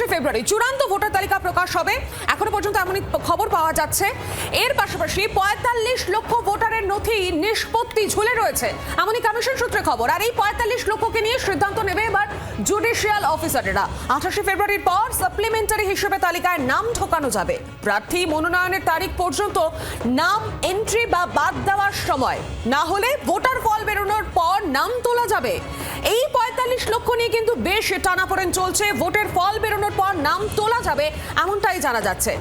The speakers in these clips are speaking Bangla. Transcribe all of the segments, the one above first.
28শে ফেব্রুয়ারি চূড়ান্ত ভোটার তালিকা প্রকাশ হবে। এখনো পর্যন্ত এমনই খবর পাওয়া যাচ্ছে। এর পাশাপাশি ৪৫ লক্ষ ভোটারের নথি নিষ্পত্তি ঝুলে রয়েছে, এমনই কমিশন সূত্রে খবর। আর এই ৪৫ লক্ষকে নিয়ে সিদ্ধান্ত নেবে এবার জুডিশিয়াল অফিসাররা। 28শে ফেব্রুয়ারির পর সাপ্লিমেন্টারি হিসেবে তালিকায় নাম ঢোকানো যাবে। প্রার্থী মনোনয়নের তারিখ পর্যন্ত নাম এন্ট্রি বা বাদ দেওয়ার সময়, না হলে ভোটার ফল বেরোনোর পর নাম তোলা যাবে। এই ৪৫ লক্ষ নিয়ে কিন্তু বেশ টানাপোড়েন চলছে। ভোটের ফল বেরোনোর পর নাম তোলা যাবে এমনটাই জানা যাচ্ছে।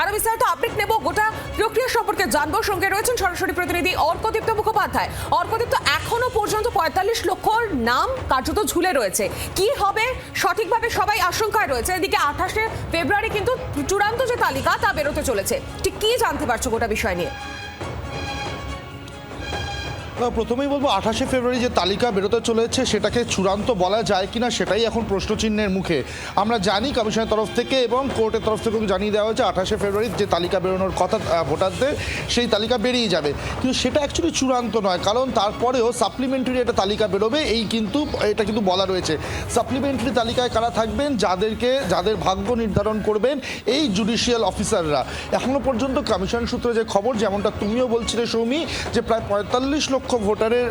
আরো বিস্তারিত আপডেট নেব, গোটা প্রক্রিয়া সম্পর্কে জানবো। সঙ্গে রয়েছেন সরাসরি প্রতিনিধি অর্কদীপ্ত মুখোপাধ্যায়। অর্কদীপ্ত, এখনো পর্যন্ত ৪৫ লক্ষর নাম কার্যত ঝুলে রয়েছে। কি হবে সঠিকভাবে সবাই আশঙ্কায় রয়েছে। এদিকে 28শে ফেব্রুয়ারি কিন্তু চূড়ান্ত যে তালিকা তা বেরোতে চলেছে। ঠিক কি জানতে পারছো গোটা বিষয় নিয়ে? প্রথমেই বলবো 28শে ফেব্রুয়ারি যে তালিকা বেরোতে চলেছে সেটাকে চূড়ান্ত বলা যায় কিনা সেটাই এখন প্রশ্নচিহ্নের মুখে। আমরা জানি কমিশনের তরফ থেকে এবং কোর্টের তরফ থেকেও জানিয়ে দেওয়া হয়েছে 28শে ফেব্রুয়ারি যে তালিকা বেরোনোর কথা ভোটারদের, সেই তালিকা বেরিয়ে যাবে। কিন্তু সেটা অ্যাকচুয়ালি চূড়ান্ত নয়, কারণ তারপরেও সাপ্লিমেন্টারি একটা তালিকা বেরোবে। এটা কিন্তু বলা রয়েছে সাপ্লিমেন্টারি তালিকায় কারা থাকবেন, যাদের ভাগ্য নির্ধারণ করবেন এই জুডিশিয়াল অফিসাররা। এখনো পর্যন্ত কমিশন সূত্রে যে খবর, যেমনটা তুমিও বলছিলে সৌমি, যে প্রায় ৪৫ লক্ষ ভোটারের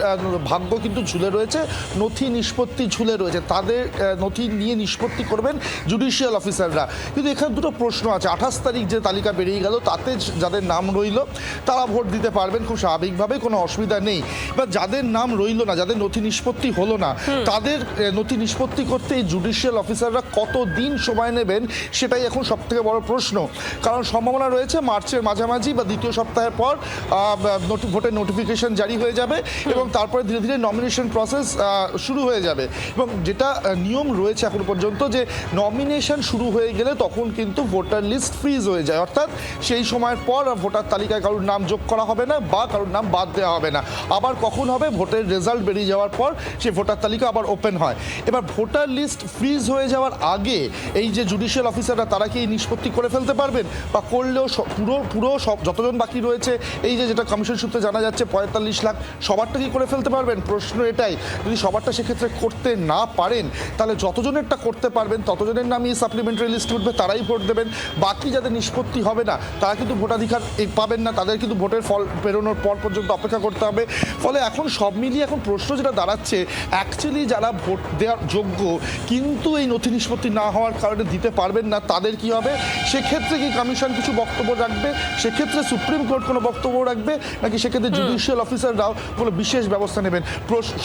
ভাগ্য কিন্তু ঝুলে রয়েছে, নথি নিষ্পত্তি ঝুলে রয়েছে। তাদের নথি নিয়ে নিষ্পত্তি করবেন জুডিশিয়াল অফিসাররা। কিন্তু এখানে দুটো প্রশ্ন আছে। 28 তারিখ যে তালিকা বেরিয়ে গেল, তাতে যাদের নাম রইল তারা ভোট দিতে পারবেন খুব স্বাভাবিকভাবে, কোনো অসুবিধা নেই। এবার যাদের নাম রইল না, যাদের নথি নিষ্পত্তি হলো না, তাদের নথি নিষ্পত্তি করতে এই জুডিশিয়াল অফিসাররা কত দিন সময় নেবেন সেটাই এখন সবথেকে বড় প্রশ্ন। কারণ সম্ভাবনা রয়েছে মার্চের মাঝামাঝি বা দ্বিতীয় সপ্তাহের পর ভোটের নোটিফিকেশন জারি হয়ে যাবে এবং তারপরে ধীরে ধীরে নমিনেশন প্রসেস শুরু হয়ে যাবে। এবং যেটা নিয়ম রয়েছে এখন পর্যন্ত, যে নমিনেশন শুরু হয়ে গেলে তখন কিন্তু ভোটার লিস্ট ফ্রিজ হয়ে যায়, অর্থাৎ সেই সময়ের পর ভোটার তালিকায় কারোর নাম যোগ করা হবে না বা কারোর নাম বাদ দেওয়া হবে না। আবার কখন হবে? ভোটের রেজাল্ট বেরিয়ে যাওয়ার পর সেই ভোটার তালিকা আবার ওপেন হয়। এবার ভোটার লিস্ট ফ্রিজ হয়ে যাওয়ার আগে এই যে জুডিশিয়াল অফিসাররা, তারা কি এই নিষ্পত্তি করে ফেলতে পারবেন? বা করলেও পুরো সব যতজন বাকি রয়েছে, এই যেটা কমিশন সূত্রে জানা যাচ্ছে ৪৫ লাখ, সবারটা কি করে ফেলতে পারবেন? প্রশ্ন এটাই। যদি সবারটা সেক্ষেত্রে করতে না পারেন, তাহলে যতজনেরটা করতে পারবেন ততজনের নামই সাপ্লিমেন্টারি লিস্ট উঠবে, তারাই ভোট দেবেন। বাকি যাদের নিষ্পত্তি হবে না তারা কিন্তু ভোটাধিকার পাবেন না, তাদের কিন্তু ভোটের ফল বেরোনোর পর পর্যন্ত অপেক্ষা করতে হবে। ফলে এখন সব মিলিয়ে এখন প্রশ্ন যেটা দাঁড়াচ্ছে, অ্যাকচুয়ালি যারা ভোট দেওয়ার যোগ্য কিন্তু এই নথি নিষ্পত্তি না হওয়ার কারণে দিতে পারবেন না, তাদের কি হবে? সেক্ষেত্রে কি কমিশন কিছু বক্তব্য রাখবে? সেক্ষেত্রে সুপ্রিম কোর্ট কোনো বক্তব্য রাখবে? নাকি সেক্ষেত্রে জুডিশিয়াল অফিসাররাও কোনো বিশেষ ব্যবস্থা নেবেন?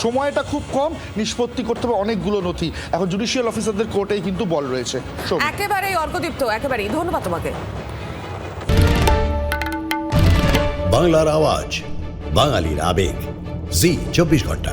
সময়টা খুব কম, নিষ্পত্তি করতে হবে অনেকগুলো নথি। এখন জুডিশিয়াল অফিসারদের কোর্টেই কিন্তু বল রয়েছে। একেবারেই অর্কদীপ্ত, একেবারেই ধন্যবাদ তোমাকে। বাংলার আওয়াজ, বাঙালির আবেগ, জি 24 ঘন্টা।